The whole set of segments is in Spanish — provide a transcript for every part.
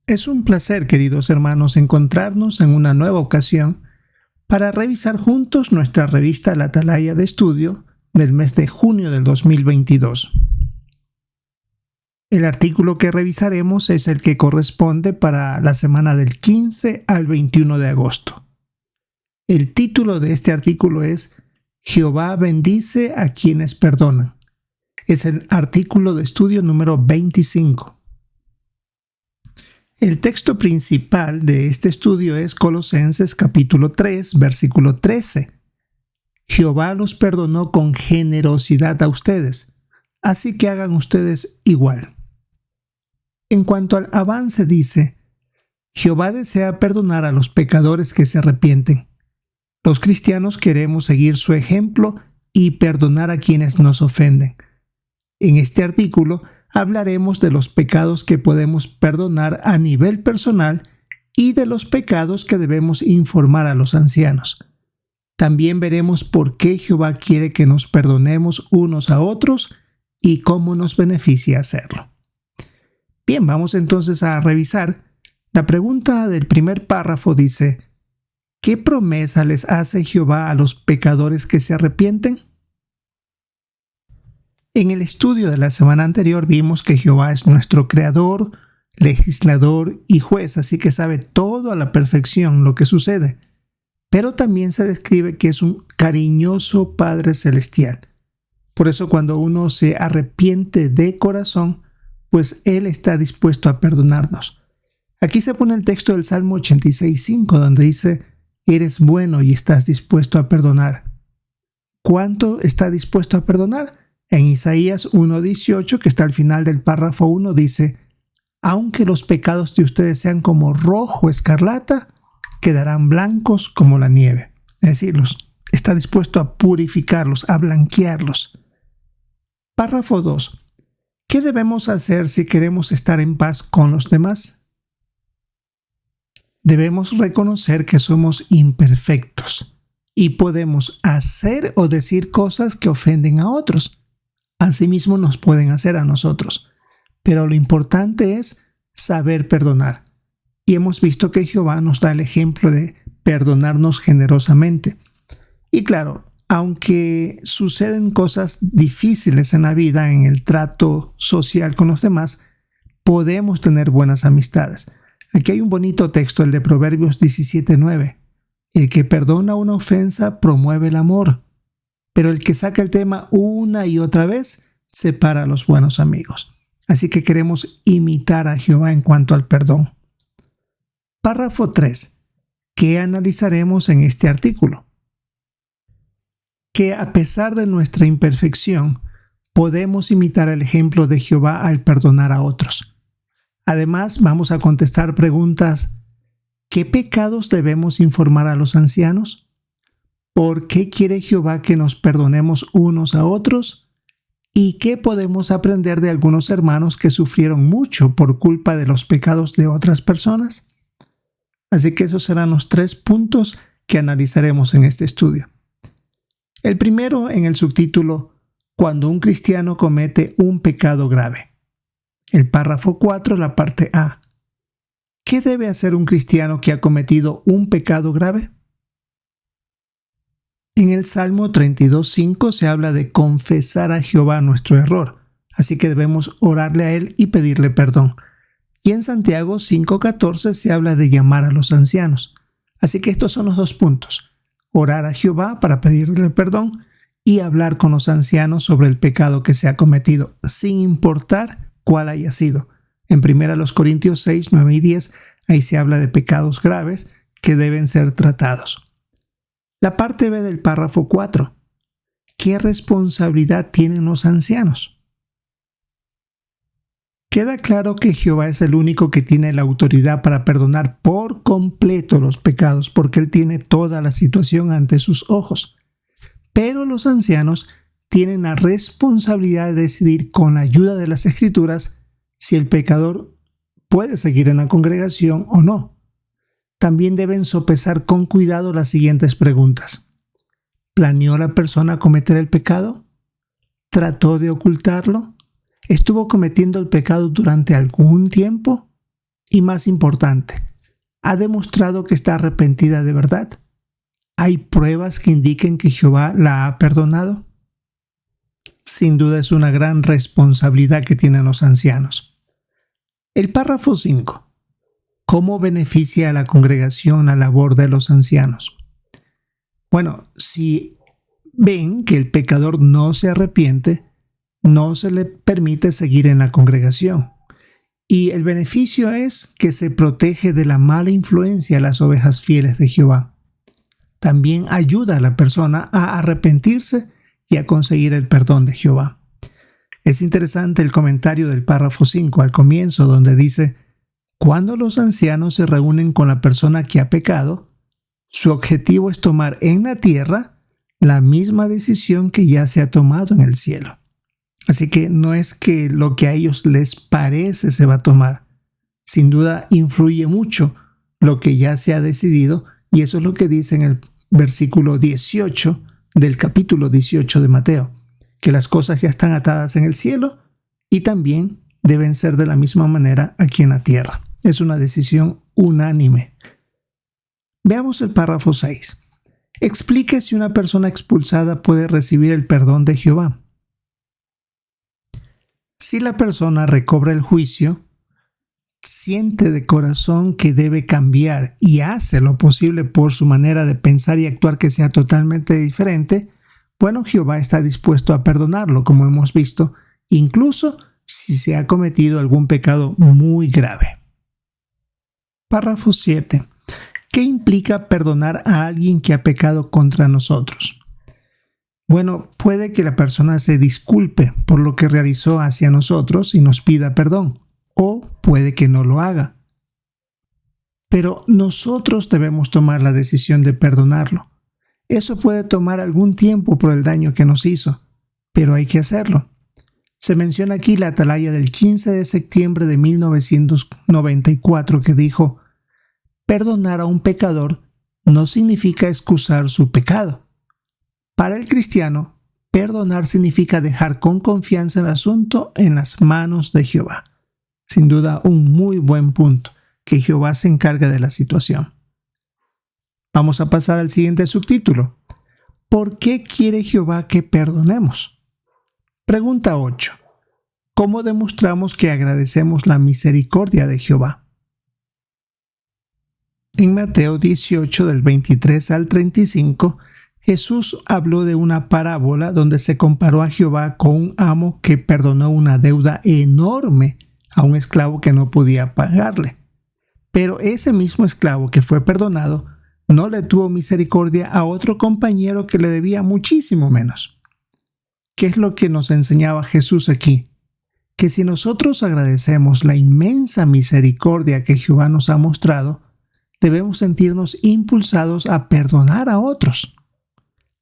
Es un placer, queridos hermanos, encontrarnos en una nueva ocasión para revisar juntos nuestra revista La Atalaya de Estudio del mes de junio del 2022. El artículo que revisaremos es el que corresponde para la semana del 15 al 21 de agosto. El título de este artículo es Jehová bendice a quienes perdonan. Es el artículo de estudio número 25. El texto principal de este estudio es Colosenses capítulo 3, versículo 13. Jehová los perdonó con generosidad a ustedes, así que hagan ustedes igual. En cuanto al avance dice, Jehová desea perdonar a los pecadores que se arrepienten. Los cristianos queremos seguir su ejemplo y perdonar a quienes nos ofenden. En este artículo hablaremos de los pecados que podemos perdonar a nivel personal y de los pecados que debemos informar a los ancianos. También veremos por qué Jehová quiere que nos perdonemos unos a otros y cómo nos beneficia hacerlo. Bien, vamos entonces a revisar. La pregunta del primer párrafo dice, ¿qué promesa les hace Jehová a los pecadores que se arrepienten? En el estudio de la semana anterior vimos que Jehová es nuestro creador, legislador y juez, así que sabe todo a la perfección lo que sucede. Pero también se describe que es un cariñoso Padre Celestial. Por eso cuando uno se arrepiente de corazón, pues Él está dispuesto a perdonarnos. Aquí se pone el texto del Salmo 86:5, donde dice, eres bueno y estás dispuesto a perdonar. ¿Cuánto está dispuesto a perdonar? En Isaías 1:18, que está al final del párrafo 1, dice, aunque los pecados de ustedes sean como rojo escarlata, quedarán blancos como la nieve. Es decir, está dispuesto a purificarlos, a blanquearlos. Párrafo 2. ¿Qué debemos hacer si queremos estar en paz con los demás? Debemos reconocer que somos imperfectos y podemos hacer o decir cosas que ofenden a otros. Asimismo nos pueden hacer a nosotros. Pero lo importante es saber perdonar. Y hemos visto que Jehová nos da el ejemplo de perdonarnos generosamente. Y claro, aunque suceden cosas difíciles en la vida, en el trato social con los demás, podemos tener buenas amistades. Aquí hay un bonito texto, el de Proverbios 17:9. El que perdona una ofensa promueve el amor, pero el que saca el tema una y otra vez separa a los buenos amigos. Así que queremos imitar a Jehová en cuanto al perdón. Párrafo 3. ¿Qué analizaremos en este artículo? Que a pesar de nuestra imperfección, podemos imitar el ejemplo de Jehová al perdonar a otros. Además, vamos a contestar preguntas. ¿Qué pecados debemos informar a los ancianos? ¿Por qué quiere Jehová que nos perdonemos unos a otros? ¿Y qué podemos aprender de algunos hermanos que sufrieron mucho por culpa de los pecados de otras personas? Así que esos serán los 3 puntos que analizaremos en este estudio. El primero en el subtítulo, cuando un cristiano comete un pecado grave. El párrafo 4, la parte A. ¿Qué debe hacer un cristiano que ha cometido un pecado grave? En el Salmo 32:5 se habla de confesar a Jehová nuestro error, así que debemos orarle a Él y pedirle perdón. Y en Santiago 5:14 se habla de llamar a los ancianos. Así que estos son los 2 puntos. Orar a Jehová para pedirle perdón y hablar con los ancianos sobre el pecado que se ha cometido, sin importar cuál haya sido. En 1 Corintios 6, 9 y 10, ahí se habla de pecados graves que deben ser tratados. La parte B del párrafo 4. ¿Qué responsabilidad tienen los ancianos? Queda claro que Jehová es el único que tiene la autoridad para perdonar por completo los pecados, porque Él tiene toda la situación ante sus ojos. Pero los ancianos tienen la responsabilidad de decidir con la ayuda de las Escrituras si el pecador puede seguir en la congregación o no. También deben sopesar con cuidado las siguientes preguntas. ¿Planeó la persona cometer el pecado? ¿Trató de ocultarlo? ¿Estuvo cometiendo el pecado durante algún tiempo? Y más importante, ¿ha demostrado que está arrepentida de verdad? ¿Hay pruebas que indiquen que Jehová la ha perdonado? Sin duda es una gran responsabilidad que tienen los ancianos. El párrafo 5. ¿Cómo beneficia a la congregación la labor de los ancianos? Bueno, si ven que el pecador no se arrepiente, no se le permite seguir en la congregación. Y el beneficio es que se protege de la mala influencia a las ovejas fieles de Jehová. También ayuda a la persona a arrepentirse y a conseguir el perdón de Jehová. Es interesante el comentario del párrafo 5 al comienzo, donde dice: cuando los ancianos se reúnen con la persona que ha pecado, su objetivo es tomar en la tierra la misma decisión que ya se ha tomado en el cielo. Así que no es que lo que a ellos les parece se va a tomar. Sin duda influye mucho lo que ya se ha decidido, y eso es lo que dice en el versículo 18 del capítulo 18 de Mateo, que las cosas ya están atadas en el cielo y también deben ser de la misma manera aquí en la tierra. Es una decisión unánime. Veamos el párrafo 6. Explique si una persona expulsada puede recibir el perdón de Jehová. Si la persona recobra el juicio, siente de corazón que debe cambiar y hace lo posible por su manera de pensar y actuar que sea totalmente diferente, bueno, Jehová está dispuesto a perdonarlo, como hemos visto, incluso si se ha cometido algún pecado muy grave. Párrafo 7. ¿Qué implica perdonar a alguien que ha pecado contra nosotros? Bueno, puede que la persona se disculpe por lo que realizó hacia nosotros y nos pida perdón, o puede que no lo haga. Pero nosotros debemos tomar la decisión de perdonarlo. Eso puede tomar algún tiempo por el daño que nos hizo, pero hay que hacerlo. Se menciona aquí la atalaya del 15 de septiembre de 1994 que dijo: perdonar a un pecador no significa excusar su pecado. Para el cristiano, perdonar significa dejar con confianza el asunto en las manos de Jehová. Sin duda, un muy buen punto, que Jehová se encargue de la situación. Vamos a pasar al siguiente subtítulo. ¿Por qué quiere Jehová que perdonemos? Pregunta 8. ¿Cómo demostramos que agradecemos la misericordia de Jehová? En Mateo 18, del 23 al 35, Jesús habló de una parábola donde se comparó a Jehová con un amo que perdonó una deuda enorme a un esclavo que no podía pagarle. Pero ese mismo esclavo que fue perdonado no le tuvo misericordia a otro compañero que le debía muchísimo menos. ¿Qué es lo que nos enseñaba Jesús aquí? Que si nosotros agradecemos la inmensa misericordia que Jehová nos ha mostrado, debemos sentirnos impulsados a perdonar a otros.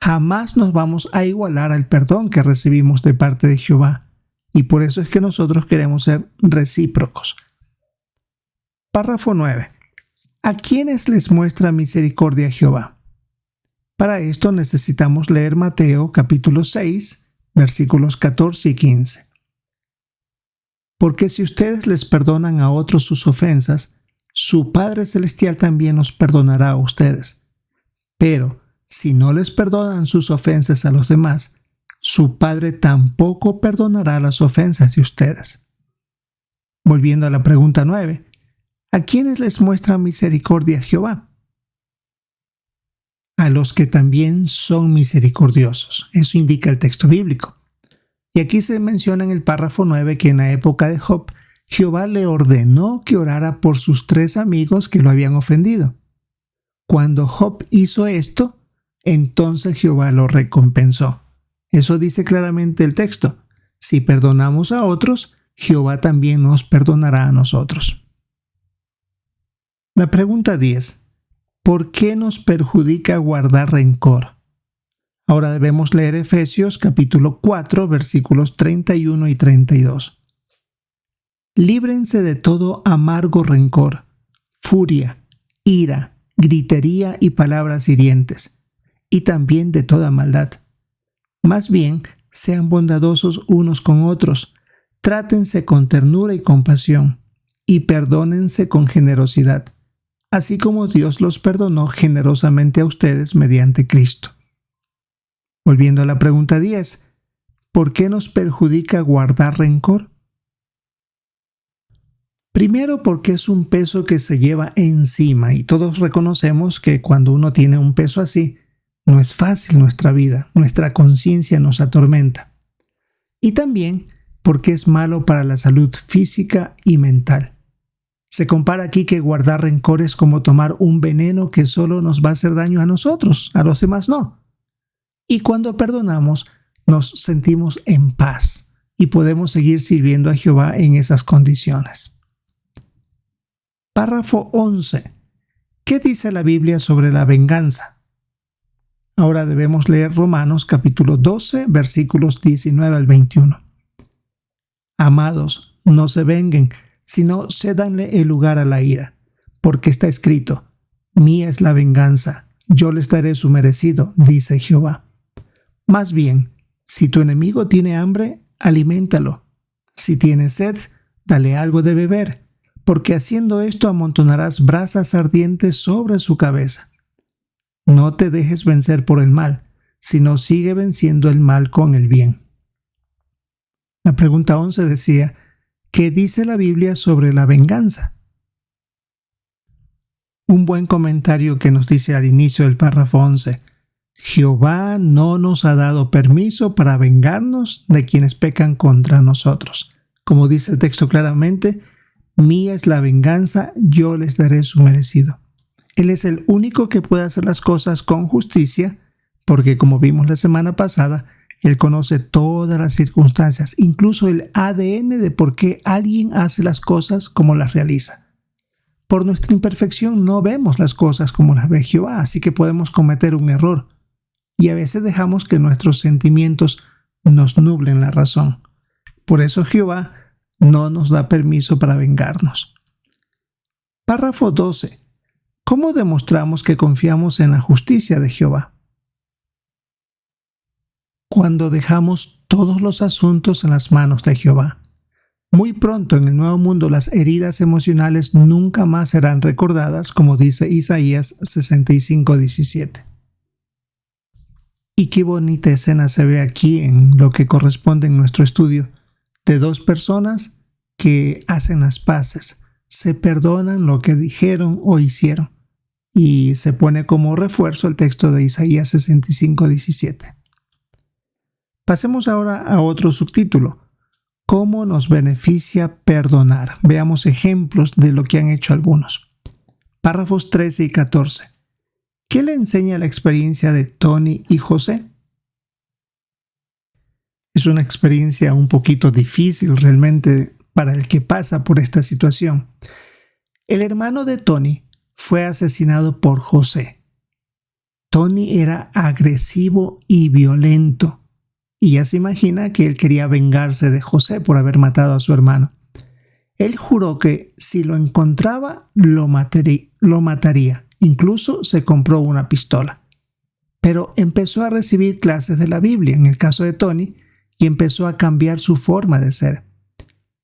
Jamás nos vamos a igualar al perdón que recibimos de parte de Jehová, y por eso es que nosotros queremos ser recíprocos. Párrafo 9. ¿A quiénes les muestra misericordia Jehová? Para esto necesitamos leer Mateo capítulo 6, versículos 14 y 15. Porque si ustedes les perdonan a otros sus ofensas, su Padre Celestial también los perdonará a ustedes. Pero si no les perdonan sus ofensas a los demás, su Padre tampoco perdonará las ofensas de ustedes. Volviendo a la pregunta 9, ¿a quiénes les muestra misericordia Jehová? A los que también son misericordiosos. Eso indica el texto bíblico. Y aquí se menciona en el párrafo 9 que en la época de Job, Jehová le ordenó que orara por sus 3 amigos que lo habían ofendido. Cuando Job hizo esto, entonces Jehová lo recompensó. Eso dice claramente el texto. Si perdonamos a otros, Jehová también nos perdonará a nosotros. La pregunta 10. ¿Por qué nos perjudica guardar rencor? Ahora debemos leer Efesios capítulo 4, versículos 31 y 32. Líbrense de todo amargo rencor, furia, ira, gritería y palabras hirientes, y también de toda maldad. Más bien, sean bondadosos unos con otros, trátense con ternura y compasión, y perdónense con generosidad, así como Dios los perdonó generosamente a ustedes mediante Cristo. Volviendo a la pregunta 10, ¿por qué nos perjudica guardar rencor? Primero, porque es un peso que se lleva encima y todos reconocemos que cuando uno tiene un peso así, no es fácil nuestra vida, nuestra conciencia nos atormenta. Y también porque es malo para la salud física y mental. Se compara aquí que guardar rencor es como tomar un veneno que solo nos va a hacer daño a nosotros, a los demás no. Y cuando perdonamos, nos sentimos en paz y podemos seguir sirviendo a Jehová en esas condiciones. Párrafo 11. ¿Qué dice la Biblia sobre la venganza? Ahora debemos leer Romanos capítulo 12, versículos 19 al 21. Amados, no se venguen, sino cédanle el lugar a la ira, porque está escrito: mía es la venganza, yo les daré su merecido, dice Jehová. Más bien, si tu enemigo tiene hambre, aliméntalo. Si tiene sed, dale algo de beber, porque haciendo esto amontonarás brasas ardientes sobre su cabeza. No te dejes vencer por el mal, sino sigue venciendo el mal con el bien. La pregunta 11 decía: ¿qué dice la Biblia sobre la venganza? Un buen comentario que nos dice al inicio del párrafo 11: Jehová no nos ha dado permiso para vengarnos de quienes pecan contra nosotros. Como dice el texto claramente, mía es la venganza, yo les daré su merecido. Él es el único que puede hacer las cosas con justicia, porque como vimos la semana pasada, Él conoce todas las circunstancias, incluso el ADN de por qué alguien hace las cosas como las realiza. Por nuestra imperfección no vemos las cosas como las ve Jehová, así que podemos cometer un error. Y a veces dejamos que nuestros sentimientos nos nublen la razón. Por eso Jehová no nos da permiso para vengarnos. Párrafo 12. ¿Cómo demostramos que confiamos en la justicia de Jehová? Cuando dejamos todos los asuntos en las manos de Jehová. Muy pronto en el nuevo mundo las heridas emocionales nunca más serán recordadas, como dice Isaías 65:17. Y qué bonita escena se ve aquí en lo que corresponde en nuestro estudio, de dos personas que hacen las paces, se perdonan lo que dijeron o hicieron, y se pone como refuerzo el texto de Isaías 65:17. Pasemos ahora a otro subtítulo: ¿cómo nos beneficia perdonar? Veamos ejemplos de lo que han hecho algunos. Párrafos 13 y 14. ¿Qué le enseña la experiencia de Tony y José? Es una experiencia un poquito difícil realmente para el que pasa por esta situación. El hermano de Tony fue asesinado por José. Tony era agresivo y violento, y ya se imagina que él quería vengarse de José por haber matado a su hermano. Él juró que si lo encontraba, lo mataría. Incluso se compró una pistola. Pero empezó a recibir clases de la Biblia, en el caso de Tony, y empezó a cambiar su forma de ser.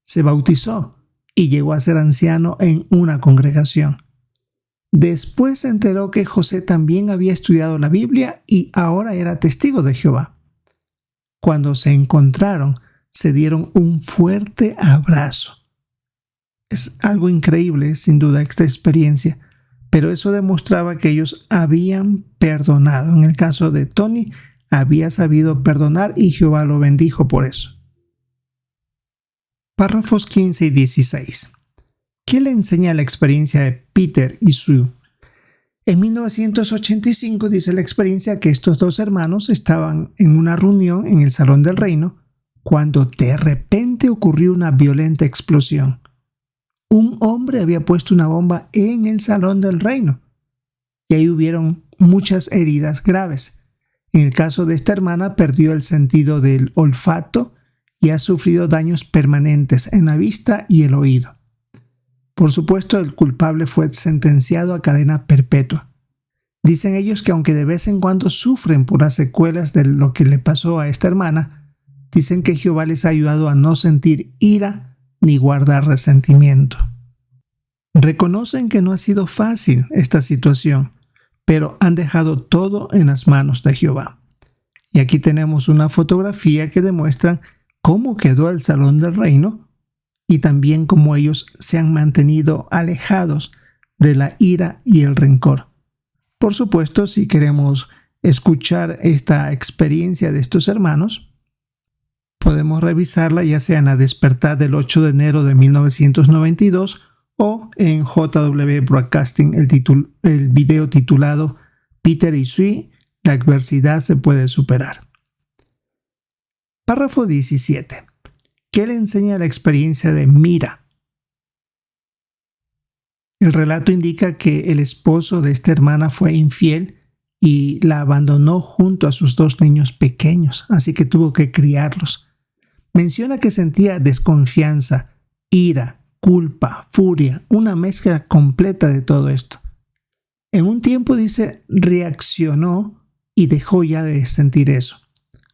Se bautizó y llegó a ser anciano en una congregación. Después se enteró que José también había estudiado la Biblia y ahora era testigo de Jehová. Cuando se encontraron, se dieron un fuerte abrazo. Es algo increíble, sin duda, esta experiencia. Pero eso demostraba que ellos habían perdonado. En el caso de Tony, había sabido perdonar y Jehová lo bendijo por eso. Párrafos 15 y 16. ¿Qué le enseña la experiencia de Peter y Sue? En 1985 dice la experiencia que estos dos hermanos estaban en una reunión en el Salón del Reino cuando de repente ocurrió una violenta explosión. Un hombre había puesto una bomba en el Salón del Reino y ahí hubieron muchas heridas graves. En el caso de esta hermana, perdió el sentido del olfato y ha sufrido daños permanentes en la vista y el oído. Por supuesto, el culpable fue sentenciado a cadena perpetua. Dicen ellos que aunque de vez en cuando sufren por las secuelas de lo que le pasó a esta hermana, dicen que Jehová les ha ayudado a no sentir ira ni guardar resentimiento. Reconocen que no ha sido fácil esta situación, pero han dejado todo en las manos de Jehová. Y aquí tenemos una fotografía que demuestra cómo quedó el salón del reino y también cómo ellos se han mantenido alejados de la ira y el rencor. Por supuesto, si queremos escuchar esta experiencia de estos hermanos, podemos revisarla ya sea en la Despertar del 8 de enero de 1992 o en JW Broadcasting, el video titulado Peter y Sue, la adversidad se puede superar. Párrafo 17. ¿Qué le enseña la experiencia de Mira? El relato indica que el esposo de esta hermana fue infiel y la abandonó junto a sus 2 niños pequeños, así que tuvo que criarlos. Menciona que sentía desconfianza, ira, culpa, furia, una mezcla completa de todo esto. En un tiempo, dice, reaccionó y dejó ya de sentir eso.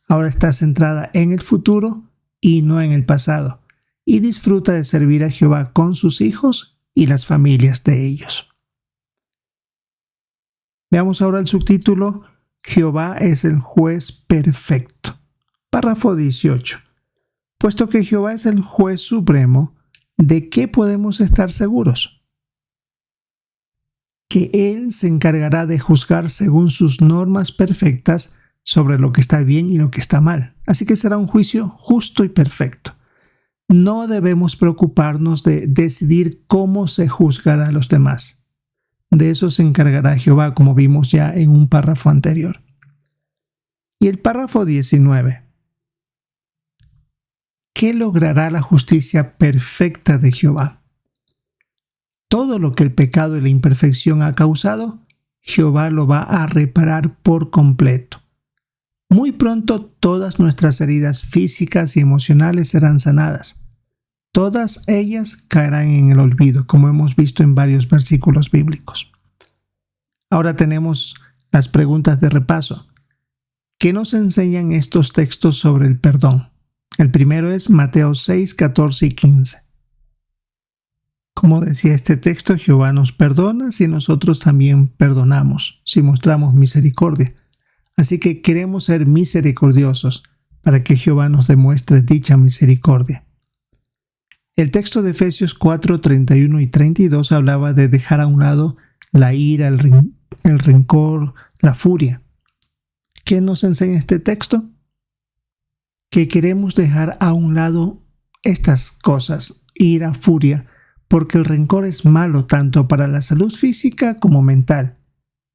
Ahora está centrada en el futuro y no en el pasado, y disfruta de servir a Jehová con sus hijos y las familias de ellos. Veamos ahora el subtítulo: Jehová es el juez perfecto. Párrafo 18. Puesto que Jehová es el juez supremo, ¿de qué podemos estar seguros? Que Él se encargará de juzgar según sus normas perfectas sobre lo que está bien y lo que está mal. Así que será un juicio justo y perfecto. No debemos preocuparnos de decidir cómo se juzgará a los demás. De eso se encargará Jehová, como vimos ya en un párrafo anterior. Y el párrafo 19. ¿Qué logrará la justicia perfecta de Jehová? Todo lo que el pecado y la imperfección ha causado, Jehová lo va a reparar por completo. Muy pronto todas nuestras heridas físicas y emocionales serán sanadas. Todas ellas caerán en el olvido, como hemos visto en varios versículos bíblicos. Ahora tenemos las preguntas de repaso. ¿Qué nos enseñan estos textos sobre el perdón? El primero es Mateo 6, 14 y 15. Como decía este texto, Jehová nos perdona si nosotros también perdonamos, si mostramos misericordia. Así que queremos ser misericordiosos para que Jehová nos demuestre dicha misericordia. El texto de Efesios 4, 31 y 32 hablaba de dejar a un lado la ira, el rencor, la furia. ¿Qué nos enseña este texto? Que queremos dejar a un lado estas cosas, ira, furia, porque el rencor es malo tanto para la salud física como mental.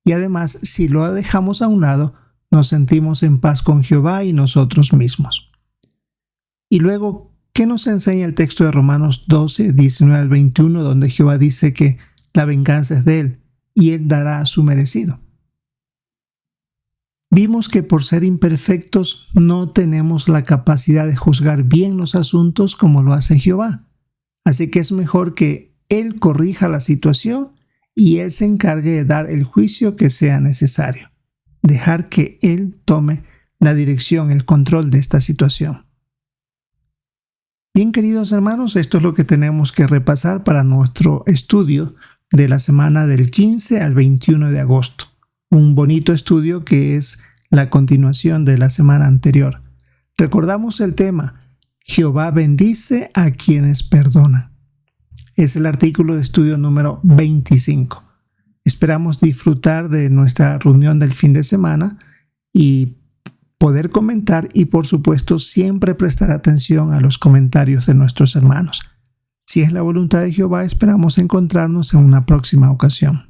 Y además, si lo dejamos a un lado, nos sentimos en paz con Jehová y nosotros mismos. Y luego, ¿qué nos enseña el texto de Romanos 12, 19 al 21, donde Jehová dice que la venganza es de Él y Él dará su merecido? Vimos que por ser imperfectos no tenemos la capacidad de juzgar bien los asuntos como lo hace Jehová. Así que es mejor que Él corrija la situación y Él se encargue de dar el juicio que sea necesario. Dejar que Él tome la dirección, el control de esta situación. Bien, queridos hermanos, esto es lo que tenemos que repasar para nuestro estudio de la semana del 15 al 21 de agosto. Un bonito estudio que es la continuación de la semana anterior. Recordamos el tema: Jehová bendice a quienes perdonan. Es el artículo de estudio número 25. Esperamos disfrutar de nuestra reunión del fin de semana y poder comentar y, por supuesto, siempre prestar atención a los comentarios de nuestros hermanos. Si es la voluntad de Jehová, esperamos encontrarnos en una próxima ocasión.